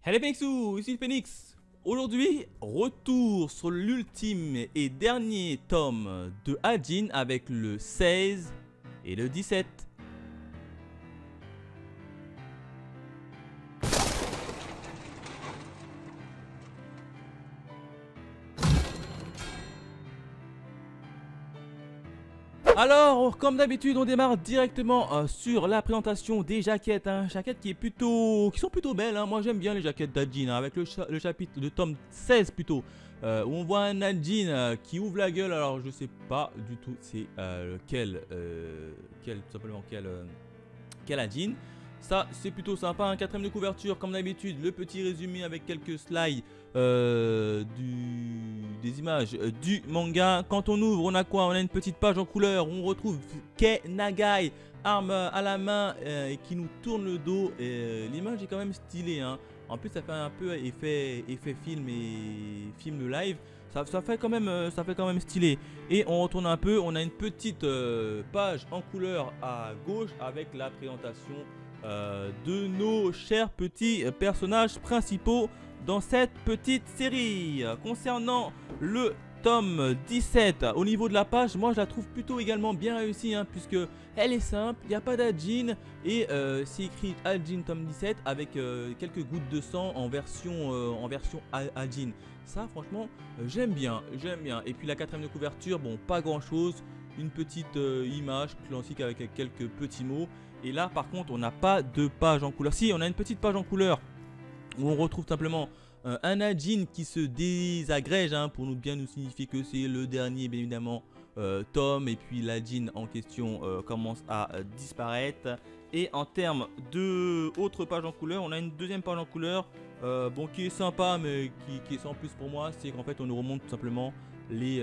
Hello Phoenixou, ici le Phoenix. Aujourd'hui, retour sur l'ultime et dernier tome de Ajin avec le 16 et le 17. Alors, comme d'habitude, on démarre directement sur la présentation des jaquettes. Jaquettes qui sont plutôt belles. Moi, j'aime bien les jaquettes d'Ajin, avec le chapitre de tome 16 plutôt, où on voit un Ajin qui ouvre la gueule. Alors, je sais pas du tout c'est quel Ajin. Ça, c'est plutôt sympa. Quatrième de couverture, comme d'habitude, le petit résumé avec quelques slides des images du manga. Quand on ouvre, on a quoi? On a une petite page en couleur où on retrouve Kei Nagai, arme à la main, et qui nous tourne le dos. L'image est quand même stylée. En plus, ça fait un peu effet film et film live. Ça fait quand même stylé. Et on retourne un peu, on a une petite page en couleur à gauche avec la présentation de nos chers petits personnages principaux dans cette petite série. Concernant le tome 17, au niveau de la page, moi je la trouve plutôt également bien réussie, puisque elle est simple, il n'y a pas d'Ajin et c'est écrit Ajin tome 17 avec quelques gouttes de sang en version Ajin. Ça franchement j'aime bien. Et puis la quatrième de couverture, bon, pas grand chose, une petite image classique avec quelques petits mots. Et là par contre on n'a pas de page en couleur. Si, on a une petite page en couleur où on retrouve simplement un Ajin qui se désagrège, pour nous signifier que c'est le dernier bien évidemment tome. Et puis l'Ajin en question commence à disparaître. Et en termes de autres pages en couleur, on a une deuxième page en couleur bon, qui est sympa, mais qui est sans plus pour moi. C'est qu'en fait on nous remonte tout simplement les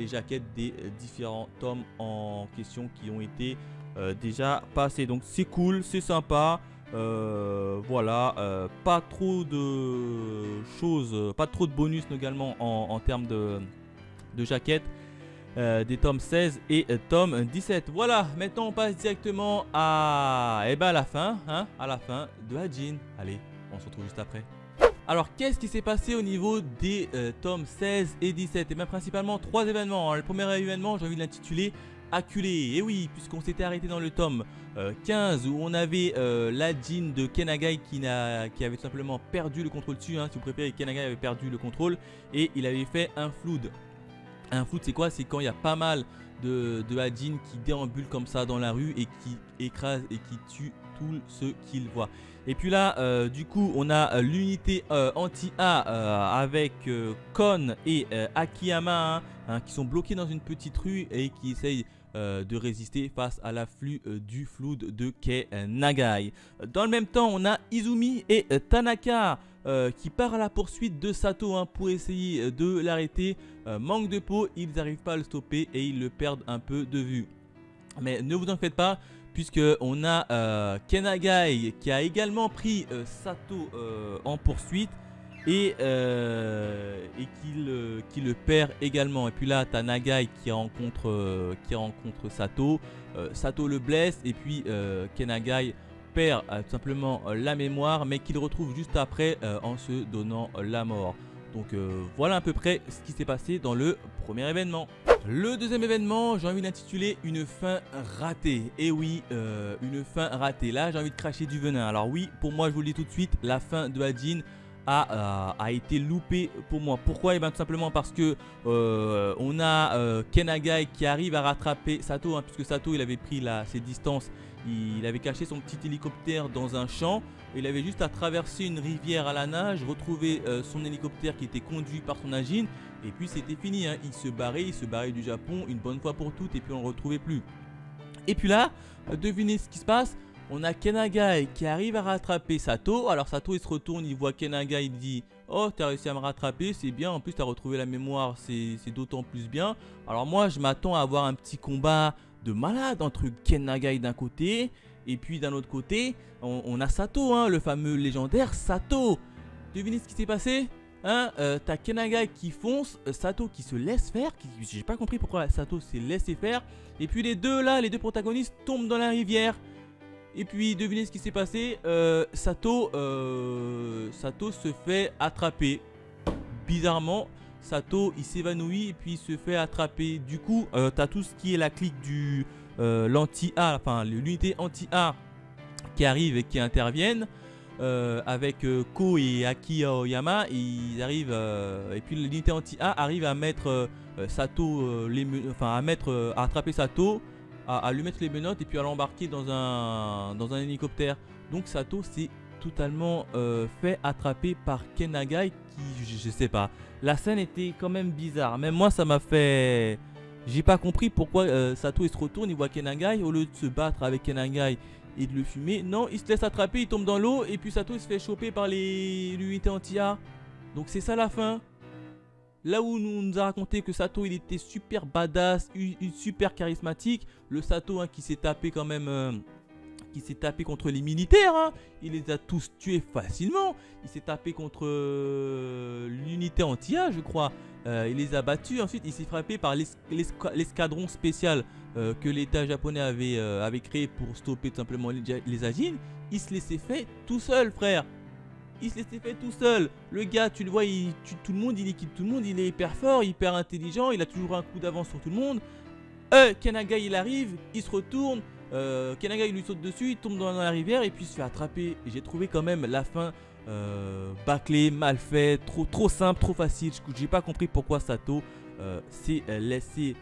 jaquettes des différents tomes en question qui ont été déjà passés. Donc c'est cool, c'est sympa. Voilà, pas trop de choses, pas trop de bonus également en termes de jaquettes des tomes 16 et tome 17. Voilà, maintenant on passe directement à la fin, à la fin de Ajin. Allez, on se retrouve juste après. Alors, qu'est-ce qui s'est passé au niveau des tomes 16 et 17? Et bien principalement 3 événements. Le premier événement, j'ai envie de l'intituler Acculé. Et oui, puisqu'on s'était arrêté dans le tome 15 où on avait l'Ajin de Kei Nagai qui avait tout simplement perdu le contrôle dessus. Si vous préférez, Kei Nagai avait perdu le contrôle et il avait fait un flood. Un flood, c'est quoi? C'est quand il y a pas mal de Ajin qui déambulent comme ça dans la rue et qui écrasent et qui tuent tous ceux qu'ils voient. Et puis là, du coup, on a l'unité anti-A avec Kon et Akiyama qui sont bloqués dans une petite rue et qui essayent de résister face à l'afflux du flood de Kei Nagai. Dans le même temps, on a Izumi et Tanaka qui partent à la poursuite de Sato pour essayer de l'arrêter. Manque de peau, ils n'arrivent pas à le stopper et ils le perdent un peu de vue. Mais ne vous en faites pas, puisque on a Kei Nagai qui a également pris Sato en poursuite et qui le perd également. Et puis là, tu as Nagai qui rencontre Sato. Sato le blesse et puis Kei Nagai perd tout simplement la mémoire, mais qu'il retrouve juste après en se donnant la mort. Donc voilà à peu près ce qui s'est passé dans le premier événement. Le deuxième événement, j'ai envie d'intituler une fin ratée. Et oui, une fin ratée. Là, j'ai envie de cracher du venin. Alors oui, pour moi, je vous le dis tout de suite, la fin de Ajin a été loupée pour moi. Pourquoi? Et bien tout simplement parce que on a Kei Nagai qui arrive à rattraper Sato, puisque Sato il avait pris ses distances. Il avait caché son petit hélicoptère dans un champ. Il avait juste à traverser une rivière à la nage, retrouver son hélicoptère qui était conduit par son Ajin. Et puis c'était fini, il se barrait du Japon une bonne fois pour toutes et puis on ne le retrouvait plus. Et puis là, devinez ce qui se passe. On a Kei Nagai qui arrive à rattraper Sato. Alors Sato il se retourne, il voit Kei Nagai, il dit: oh, t'as réussi à me rattraper, c'est bien, en plus t'as retrouvé la mémoire, c'est d'autant plus bien. Alors moi je m'attends à avoir un petit combat de malade entre Kei Nagai d'un côté et puis d'un autre côté on a Sato, le fameux légendaire Sato. Devinez ce qui s'est passé? T'as Kei Nagai qui fonce, Sato qui se laisse faire, j'ai pas compris pourquoi Sato s'est laissé faire. Et puis les deux protagonistes tombent dans la rivière. Et puis devinez ce qui s'est passé, Sato Sato se fait attraper. Bizarrement, Sato il s'évanouit et puis il se fait attraper. Du coup, tu as tout ce qui est la clique du l'anti-A, enfin l'unité anti-A qui arrive et qui interviennent. Avec Ko et Aki Aoyama, ils arrivent et puis l'unité anti-A arrive à mettre Sato, à attraper Sato, à lui mettre les menottes et puis à l'embarquer dans un hélicoptère. Donc Sato s'est totalement fait attraper par Ken Nagai qui, je sais pas, la scène était quand même bizarre. Même moi ça m'a fait, j'ai pas compris pourquoi Sato il se retourne, il voit Ken Nagai, au lieu de se battre avec Ken Nagai et de le fumer, non, il se laisse attraper, il tombe dans l'eau et puis Sato il se fait choper par l'unité anti-A. Donc c'est ça la fin. Là où nous a raconté que Sato il était super badass, super charismatique, le Sato qui s'est tapé quand même, qui s'est tapé contre les militaires, hein. Il les a tous tués facilement. Il s'est tapé contre l'unité anti-A je crois. Il les a battus, ensuite il s'est frappé par l'escadron spécial que l'État japonais avait créé pour stopper tout simplement les Ajin. Il se laissait faire tout seul, frère. Il se laissait faire tout seul. Le gars, tu le vois, il tue tout le monde, il équipe tout le monde, il est hyper fort, hyper intelligent, il a toujours un coup d'avance sur tout le monde. Ken Nagai il arrive, il se retourne, Ken Nagai il lui saute dessus, il tombe dans la rivière et puis il se fait attraper. J'ai trouvé quand même la fin bâclée, mal fait, trop simple, trop facile. J'ai pas compris pourquoi Sato s'est laissé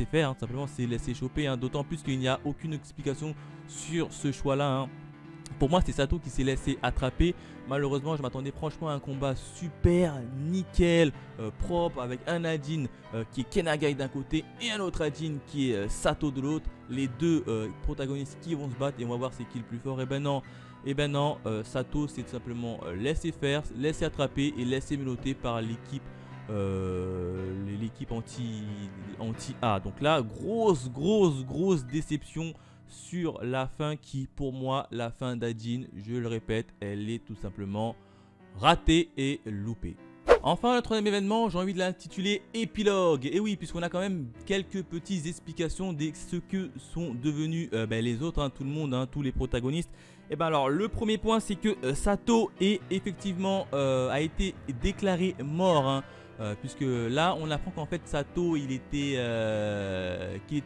faire, hein, simplement s'est laissé choper, hein, d'autant plus qu'il n'y a aucune explication sur ce choix là, hein. Pour moi c'est Sato qui s'est laissé attraper. Malheureusement je m'attendais franchement à un combat super nickel, propre, avec un Ajin qui est Ken Nagai d'un côté et un autre Ajin qui est Sato de l'autre. Les deux protagonistes qui vont se battre et on va voir c'est qui le plus fort. Et ben non, Sato s'est tout simplement laissé faire, laissé attraper et laissé menotter par l'équipe anti-A. Donc là, grosse déception sur la fin qui, pour moi, la fin d'Ajin, je le répète, elle est tout simplement ratée et loupée. Enfin, le troisième événement, j'ai envie de l'intituler épilogue. Et oui, puisqu'on a quand même quelques petites explications de ce que sont devenus les autres, hein, tout le monde, hein, tous les protagonistes. Et ben alors, le premier point, c'est que Sato est effectivement a été déclaré mort, hein. Puisque là on apprend qu'en fait Sato qu'il était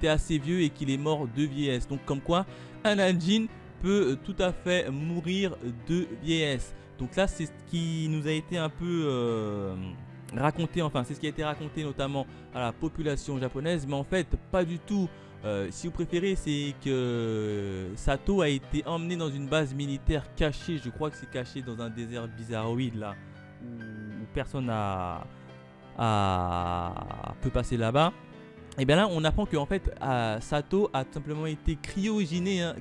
assez vieux et qu'il est mort de vieillesse. Donc comme quoi un Ajin peut tout à fait mourir de vieillesse. Donc là c'est ce qui nous a été un peu raconté, enfin c'est ce qui a été raconté notamment à la population japonaise. Mais en fait pas du tout. Si vous préférez, c'est que Sato a été emmené dans une base militaire cachée. Je crois que c'est caché dans un désert bizarroïde là où personne peut passer là-bas. Et bien là on apprend que en fait Sato a tout simplement été cryogisé, hein,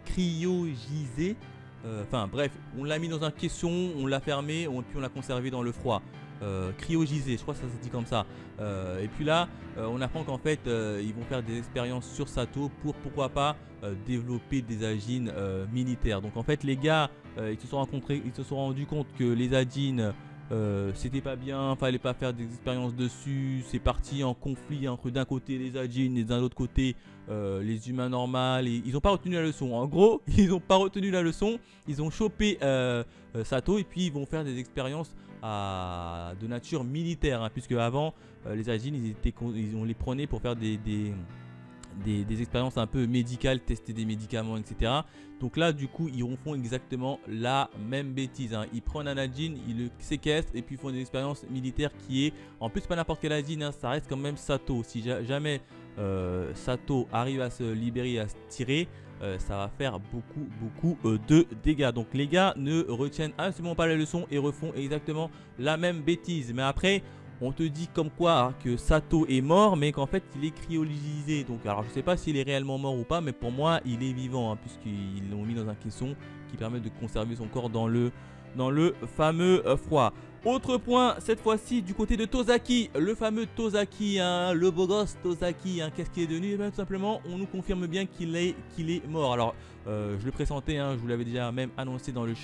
enfin bref, on l'a mis dans un caisson, on l'a fermé, puis on l'a conservé dans le froid. Cryogisé, je crois que ça se dit comme ça. Et puis là on apprend qu'en fait ils vont faire des expériences sur Sato pour pourquoi pas développer des Ajin militaires. Donc en fait les gars ils se sont rendus compte que les Ajin c'était pas bien, fallait pas faire des expériences dessus. C'est parti en conflit entre d'un côté les Ajin et d'un autre côté les humains normaux. Et ils ont pas retenu la leçon. En gros, ils ont pas retenu la leçon. Ils ont chopé Sato et puis ils vont faire des expériences de nature militaire, hein, puisque avant les Ajin on les prenait pour faire des expériences un peu médicales, tester des médicaments, etc. Donc là du coup ils font exactement la même bêtise, hein. Ils prennent un Ajin, ils le séquestrent et puis ils font des expériences militaires qui est, en plus pas n'importe quel Ajin, hein, ça reste quand même Sato. Si jamais Sato arrive à se libérer, à se tirer, ça va faire beaucoup de dégâts. Donc les gars ne retiennent absolument pas la leçon et refont exactement la même bêtise. Mais après on te dit comme quoi, hein, que Sato est mort, mais qu'en fait il est cryolysé. Donc alors je sais pas s'il est réellement mort ou pas, mais pour moi il est vivant, hein, puisqu'ils l'ont mis dans un caisson qui permet de conserver son corps dans le fameux froid. Autre point, cette fois-ci du côté de Tozaki, le fameux Tozaki, hein, le beau gosse Tozaki, hein, qu'est-ce qu'il est devenu? Tout simplement, on nous confirme bien qu'il est mort. Alors, je le pressentais, hein, je vous l'avais déjà même annoncé dans le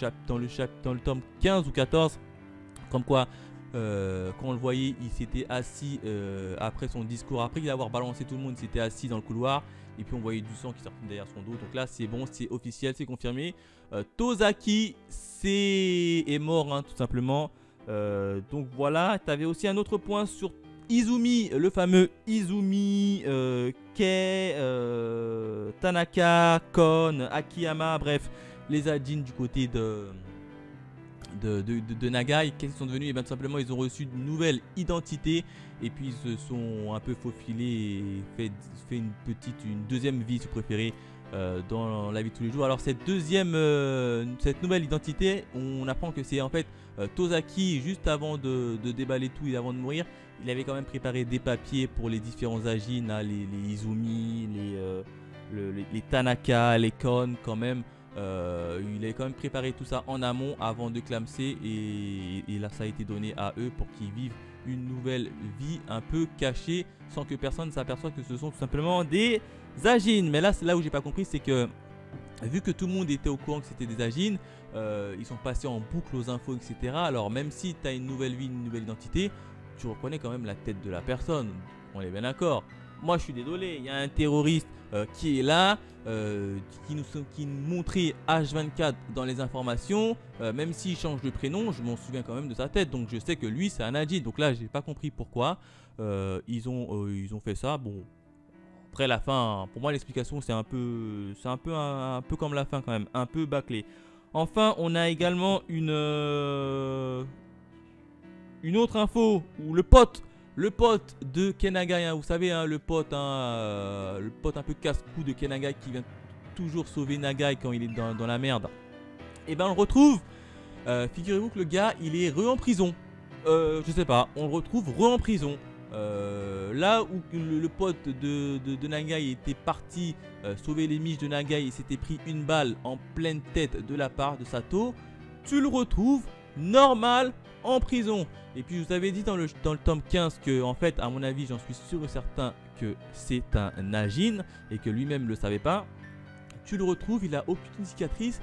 tome 15 ou 14, comme quoi, quand on le voyait, il s'était assis après son discours, après avoir balancé tout le monde, il s'était assis dans le couloir. et puis on voyait du sang qui sortait derrière son dos. Donc là c'est bon, c'est officiel, c'est confirmé. Tozaki est mort hein, tout simplement. Donc voilà, tu avais aussi un autre point sur Izumi, le fameux Izumi, Kei, Tanaka, Kon, Akiyama, bref, les Ajin du côté de Nagai. Qu'est-ce qu'ils sont devenus? Et bien tout simplement ils ont reçu une nouvelle identité et puis ils se sont un peu faufilés et fait une deuxième vie si vous préférez dans la vie de tous les jours. Alors cette nouvelle identité, on apprend que c'est en fait Tozaki, juste avant de déballer tout et avant de mourir, il avait quand même préparé des papiers pour les différents Ajin, là, les Izumi, les Tanaka, les Kon quand même. Il avait quand même préparé tout ça en amont avant de clamser et là ça a été donné à eux pour qu'ils vivent une nouvelle vie un peu cachée sans que personne ne s'aperçoive que ce sont tout simplement des Ajin. Mais là c'est là où j'ai pas compris, c'est que vu que tout le monde était au courant que c'était des Ajin, ils sont passés en boucle aux infos etc. Alors même si tu as une nouvelle vie, une nouvelle identité, tu reconnais quand même la tête de la personne, on est bien d'accord. Moi je suis désolé, il y a un terroriste qui est là, qui nous montrait H24 dans les informations, même s'il change de prénom, je m'en souviens quand même de sa tête, donc je sais que lui c'est un Ajin. Donc là j'ai pas compris pourquoi ils ont fait ça. Bon, après la fin, pour moi l'explication c'est un peu comme la fin quand même, un peu bâclé. Enfin on a également une autre info où le pote de Kenagai, hein, vous savez, hein, le pote un peu casse-cou de Kenagai qui vient toujours sauver Nagai quand il est dans la merde. Et ben on le retrouve, figurez-vous que le gars il est en prison. Je sais pas, on le retrouve en prison. Là où le pote de Nagai était parti sauver les miches de Nagai et s'était pris une balle en pleine tête de la part de Sato, tu le retrouves normal en prison. Et puis je vous avais dit dans le tome 15 que en fait à mon avis j'en suis sûr et certain que c'est un Ajin et que lui-même ne le savait pas. Tu le retrouves, il a aucune cicatrice,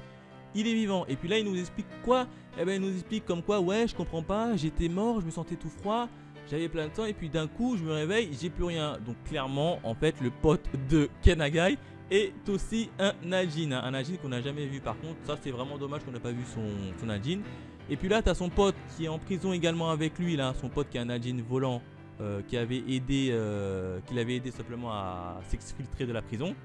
il est vivant. Et puis là il nous explique quoi? Eh ben il nous explique comme quoi ouais je comprends pas, j'étais mort, je me sentais tout froid, j'avais plein de sang et puis d'un coup je me réveille, j'ai plus rien. Donc clairement en fait le pote de Kenagai est aussi un Ajin, hein. Un Ajin qu'on n'a jamais vu par contre, ça c'est vraiment dommage qu'on n'a pas vu son Ajin. Et puis là, tu as son pote qui est en prison également avec lui, là, son pote qui est un Ajin volant, qui l'avait aidé simplement à s'exfiltrer de la prison.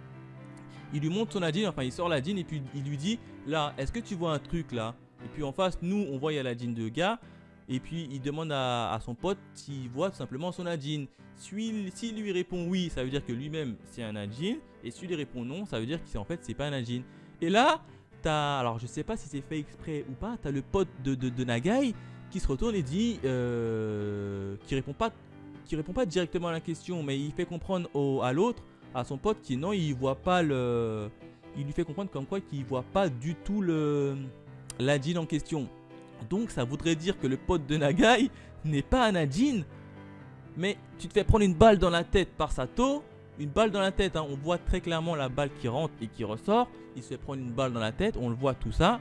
Il lui montre son Ajin, enfin il sort l'Ajin et puis il lui dit, là, est-ce que tu vois un truc là? Et puis en face, nous, on voit il y a l'Ajin de gars, et puis il demande à son pote s'il voit tout simplement son Ajin. S'il lui répond oui, ça veut dire que lui-même c'est un Ajin, et s'il lui répond non, ça veut dire qu'en fait c'est pas un Ajin. Et là, alors je sais pas si c'est fait exprès ou pas, t'as le pote de Nagai qui se retourne et dit qui répond pas directement à la question, mais il fait comprendre à l'autre, à son pote, qui non, il voit pas il lui fait comprendre comme quoi qu'il voit pas du tout l'Ajin en question. Donc ça voudrait dire que le pote de Nagai n'est pas un Ajin, mais tu te fais prendre une balle dans la tête par Sato. Une balle dans la tête, hein. On voit très clairement la balle qui rentre et qui ressort. Il se fait prendre une balle dans la tête, on le voit tout ça.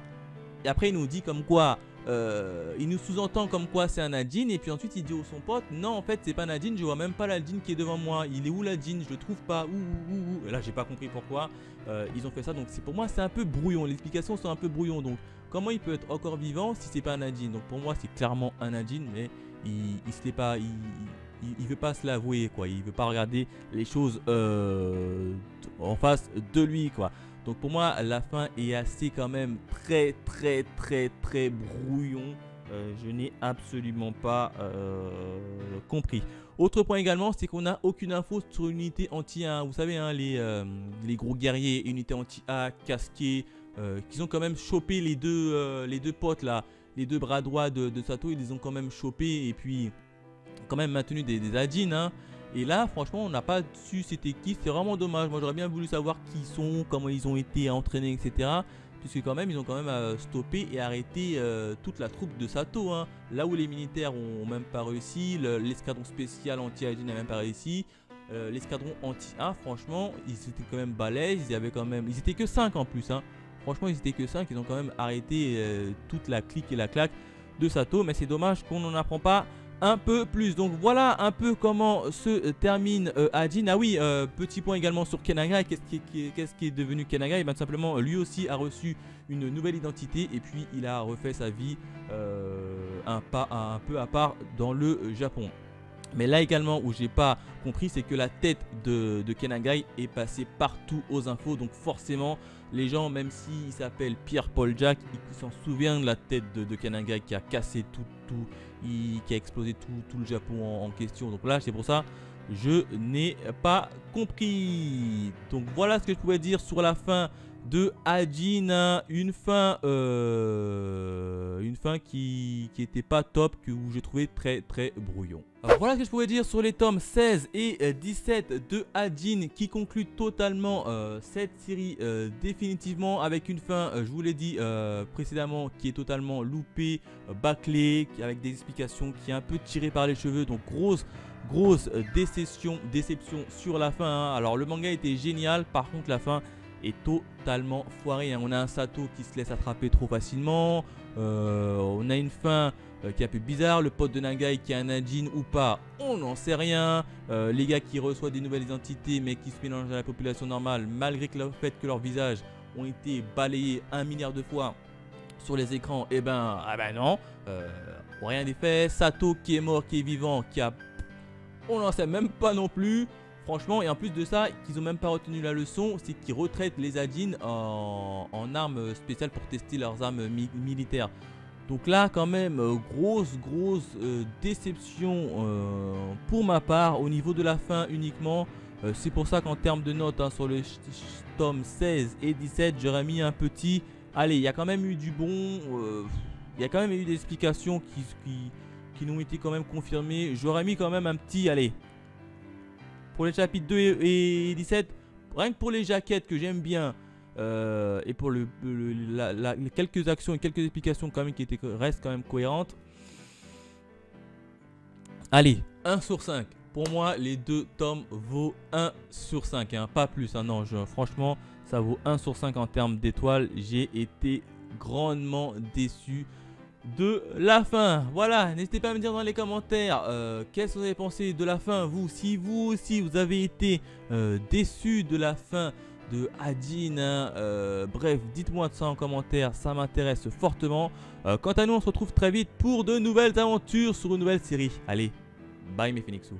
Et après il nous dit comme quoi, il nous sous-entend comme quoi c'est un Ajin. Et puis ensuite il dit à son pote, non en fait c'est pas un Ajin, je vois même pas l'Ajin qui est devant moi. Il est où l'Ajin? Je le trouve pas. Et là j'ai pas compris pourquoi ils ont fait ça. Donc pour moi c'est un peu brouillon, les explications sont un peu brouillon. Donc comment il peut être encore vivant si c'est pas un Ajin? Donc pour moi c'est clairement un Ajin, mais il se l'est pas... Il veut pas se l'avouer quoi, il veut pas regarder les choses en face de lui quoi. Donc pour moi la fin est assez quand même très brouillon. Je n'ai absolument pas compris. Autre point également, c'est qu'on n'a aucune info sur une unité anti-A. Vous savez hein, les gros guerriers, unité anti-A, casqués, qu'ils ont quand même chopé les deux potes là, les deux bras droits de Sato, ils les ont quand même chopés et puis quand même maintenu des Ajin hein. Et là franchement on n'a pas su c'était qui, c'est vraiment dommage. Moi j'aurais bien voulu savoir qui ils sont, comment ils ont été entraînés etc. Puisque quand même ils ont quand même stoppé et arrêté toute la troupe de Sato hein. Là où les militaires ont même pas réussi, l'escadron spécial anti-Ajin n'a même pas réussi, l'escadron anti-A franchement ils étaient quand même balèzes, ils étaient que 5 en plus hein. Franchement ils étaient que 5, ils ont quand même arrêté toute la clique et la claque de Sato. Mais c'est dommage qu'on n'en apprend pas un peu plus. Donc voilà un peu comment se termine Ajin. Ah oui, petit point également sur Kenagai. Qu'est-ce qui est devenu Kenagai? Tout simplement, lui aussi a reçu une nouvelle identité et puis il a refait sa vie un peu à part dans le Japon. Mais là également où j'ai pas compris, c'est que la tête de Kenagai est passée partout aux infos. Donc forcément les gens, même s'il s'appelle Pierre-Paul Jack, ils s'en souviennent de la tête de Kenagai qui a cassé qui a explosé tout le Japon en question. Donc là c'est pour ça je n'ai pas compris. Donc voilà ce que je pouvais dire sur la fin de Ajin, une fin qui était pas top, où j'ai trouvé très brouillon. Alors voilà ce que je pouvais dire sur les tomes 16 et 17 de Ajin, qui conclut totalement cette série définitivement, avec une fin, je vous l'ai dit précédemment, qui est totalement loupée, bâclée, avec des explications qui est un peu tirée par les cheveux. Donc grosse déception sur la fin, hein. Alors le manga était génial, par contre la fin est totalement foirée, hein. On a un Sato qui se laisse attraper trop facilement, on a une fin qui est un peu bizarre, le pote de Nagai qui est un Ajin ou pas, on n'en sait rien, les gars qui reçoivent des nouvelles identités mais qui se mélangent à la population normale malgré le fait que leurs visages ont été balayés 1 milliard de fois sur les écrans. Et ben, ah ben non, rien n'est fait. Sato qui est mort, qui est vivant, on n'en sait même pas non plus. Franchement, et en plus de ça, qu'ils n'ont même pas retenu la leçon, c'est qu'ils retraitent les Ajin en armes spéciales pour tester leurs armes militaires. Donc là, quand même, grosse déception pour ma part, au niveau de la fin uniquement. C'est pour ça qu'en termes de notes, hein, sur le tome 16 et 17, j'aurais mis un petit... Allez, il y a quand même eu du bon, il y a quand même eu des explications qui nous ont été quand même confirmées. J'aurais mis quand même un petit, allez, pour les chapitres 2 et 17, rien que pour les jaquettes que j'aime bien, et pour les quelques actions et quelques explications quand même qui restent quand même cohérentes. Allez, 1 sur 5. Pour moi, les 2 tomes vaut 1 sur 5, hein, pas plus, hein, non, franchement, ça vaut 1 sur 5 en termes d'étoiles. J'ai été grandement déçu de la fin. Voilà, n'hésitez pas à me dire dans les commentaires qu'est-ce que vous avez pensé de la fin, vous, si vous aussi vous avez été déçu de la fin de Ajin, hein. Bref, dites-moi ça en commentaire, ça m'intéresse fortement. Quant à nous, on se retrouve très vite pour de nouvelles aventures sur une nouvelle série. Allez, bye mes Phoenixous.